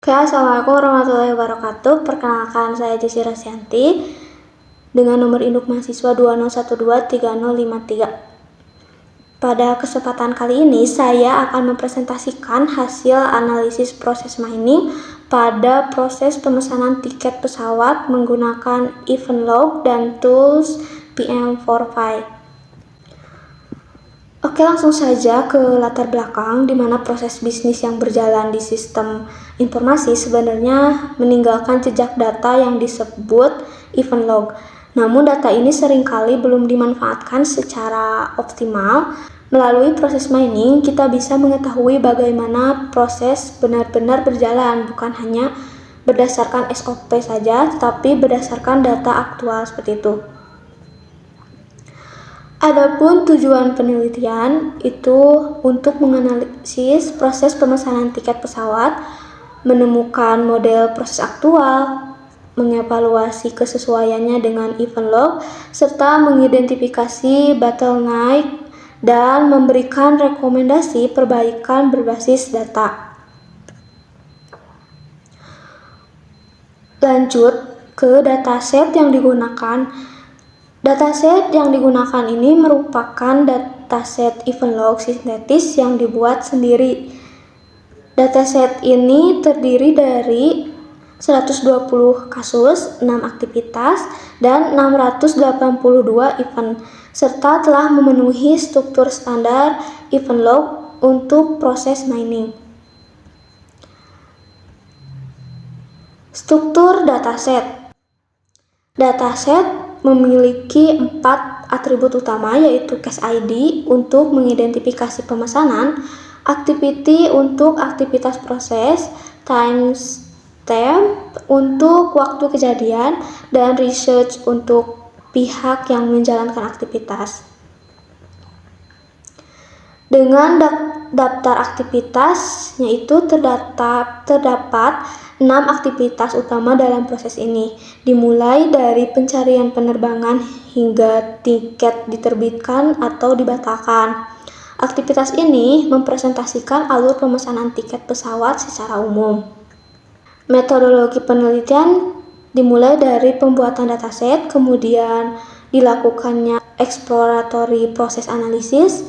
Oke, Assalamualaikum warahmatullahi wabarakatuh. Perkenalkan, saya Jessy Rasyanti dengan nomor induk mahasiswa 20123053. Pada kesempatan kali ini, saya akan mempresentasikan hasil analisis proses mining pada proses pemesanan tiket pesawat menggunakan event log dan tools PM4Py. Oke, langsung saja ke latar belakang di mana proses bisnis yang berjalan di sistem informasi sebenarnya meninggalkan jejak data yang disebut event log. Namun data ini seringkali belum dimanfaatkan secara optimal. Melalui proses mining, kita bisa mengetahui bagaimana proses benar-benar berjalan, bukan hanya berdasarkan SOP saja, tetapi berdasarkan data aktual seperti itu. Adapun tujuan penelitian itu untuk menganalisis proses pemesanan tiket pesawat, menemukan model proses aktual, mengevaluasi kesesuaiannya dengan event log, serta mengidentifikasi bottleneck dan memberikan rekomendasi perbaikan berbasis data. Lanjut ke dataset yang digunakan. Dataset yang digunakan ini merupakan dataset event log sintetis yang dibuat sendiri. Dataset ini terdiri dari 120 kasus, 6 aktivitas, dan 682 event, serta telah memenuhi struktur standar event log untuk proses mining. Struktur dataset. Dataset memiliki 4 atribut utama, yaitu case ID untuk mengidentifikasi pemesanan, activity untuk aktivitas proses, timestamp untuk waktu kejadian, dan research untuk pihak yang menjalankan aktivitas. Dengan daftar aktivitasnya itu terdapat 6 aktivitas utama dalam proses ini, dimulai dari pencarian penerbangan hingga tiket diterbitkan atau dibatalkan. Aktivitas ini mempresentasikan alur pemesanan tiket pesawat secara umum. Metodologi penelitian dimulai dari pembuatan dataset, kemudian dilakukannya exploratory process analysis,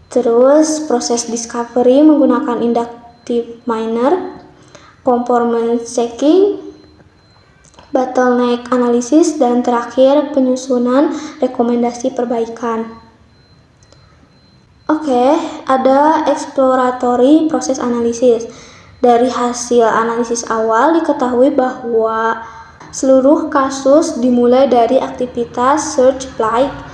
terus proses discovery menggunakan inductive miner, conformance checking, bottleneck analysis, dan terakhir penyusunan rekomendasi perbaikan. Oke, ada exploratory process analysis. Dari hasil analisis awal diketahui bahwa seluruh kasus dimulai dari aktivitas search flight.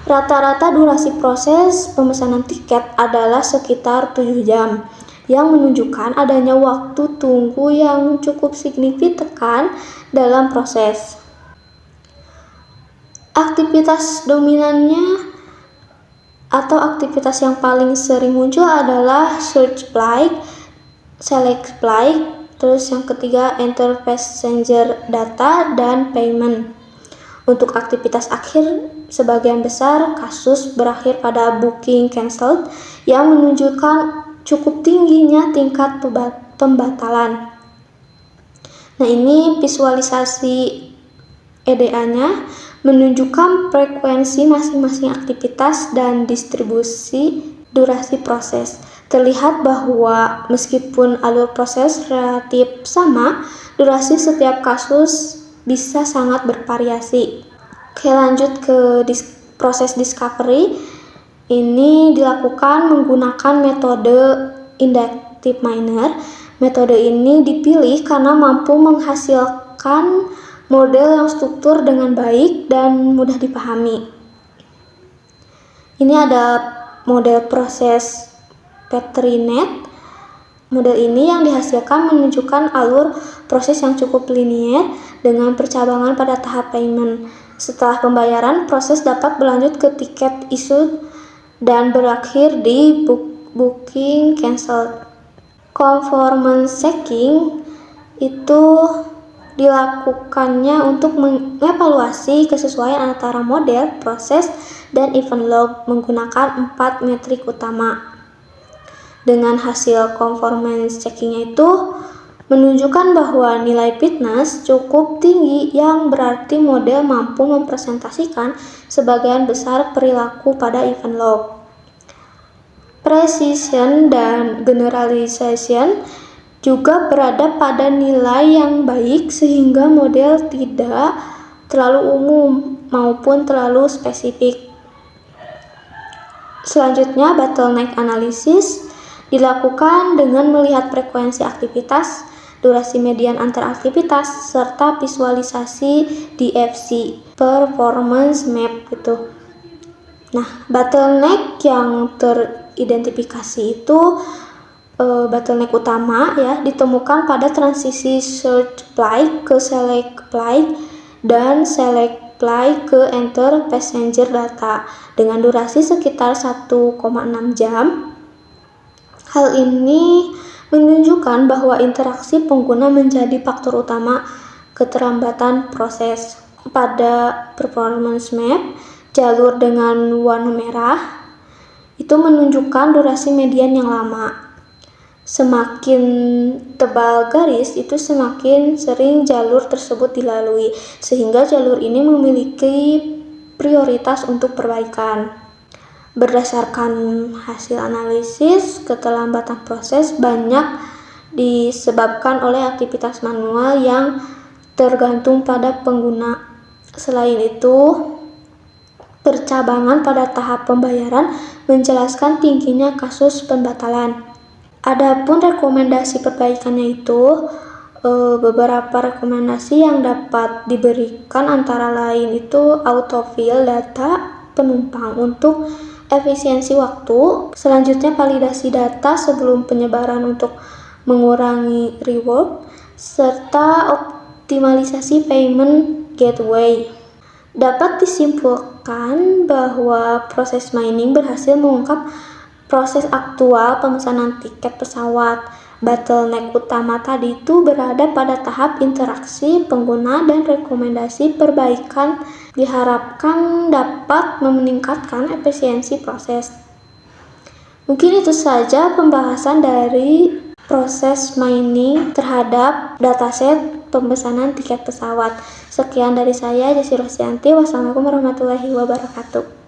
Rata-rata durasi proses pemesanan tiket adalah sekitar 7 jam, yang menunjukkan adanya waktu tunggu yang cukup signifikan dalam proses. Aktivitas dominannya atau aktivitas yang paling sering muncul adalah search flight, select flight, terus yang ketiga enter passenger data, dan payment. Untuk aktivitas akhir, sebagian besar kasus berakhir pada booking cancelled yang menunjukkan cukup tingginya tingkat pembatalan. Nah, ini visualisasi EDA-nya menunjukkan frekuensi masing-masing aktivitas dan distribusi durasi proses. Terlihat bahwa meskipun alur proses relatif sama, durasi setiap kasus bisa sangat bervariasi. Oke, lanjut ke proses discovery. Ini dilakukan menggunakan metode inductive miner. Metode ini dipilih karena mampu menghasilkan model yang struktur dengan baik dan mudah dipahami. Ini ada model proses PetriNet. Model ini yang dihasilkan menunjukkan alur proses yang cukup linier dengan percabangan pada tahap payment. Setelah pembayaran, proses dapat berlanjut ke tiket issued dan berakhir di booking cancelled. Conformance checking itu dilakukannya untuk mengevaluasi kesesuaian antara model, proses, dan event log menggunakan 4 metrik utama. Dengan hasil conformance checking-nya itu menunjukkan bahwa nilai fitness cukup tinggi yang berarti model mampu mempresentasikan sebagian besar perilaku pada event log. Precision dan generalization juga berada pada nilai yang baik sehingga model tidak terlalu umum maupun terlalu spesifik. Selanjutnya, bottleneck analysis dilakukan dengan melihat frekuensi aktivitas, durasi median antar aktivitas, serta visualisasi DFC, performance map gitu. Nah, bottleneck yang teridentifikasi itu bottleneck utama ya ditemukan pada transisi search flight ke select flight dan select flight ke enter passenger data dengan durasi sekitar 1,6 jam. Hal ini menunjukkan bahwa interaksi pengguna menjadi faktor utama keterlambatan proses. Pada performance map, jalur dengan warna merah itu menunjukkan durasi median yang lama. Semakin tebal garis itu semakin sering jalur tersebut dilalui, sehingga jalur ini memiliki prioritas untuk perbaikan. Berdasarkan hasil analisis, keterlambatan proses banyak disebabkan oleh aktivitas manual yang tergantung pada pengguna. Selain itu, percabangan pada tahap pembayaran menjelaskan tingginya kasus pembatalan. Adapun rekomendasi perbaikannya itu beberapa rekomendasi yang dapat diberikan antara lain itu autofill data penumpang untuk efisiensi waktu, selanjutnya validasi data sebelum penyebaran untuk mengurangi rework, serta optimalisasi payment gateway. Dapat disimpulkan bahwa proses mining berhasil mengungkap proses aktual pemesanan tiket pesawat. Bottleneck utama tadi itu berada pada tahap interaksi pengguna dan rekomendasi perbaikan diharapkan dapat meningkatkan efisiensi proses. Mungkin itu saja pembahasan dari proses mining terhadap dataset pemesanan tiket pesawat. Sekian dari saya, Jessy Rosyanti. Wassalamualaikum warahmatullahi wabarakatuh.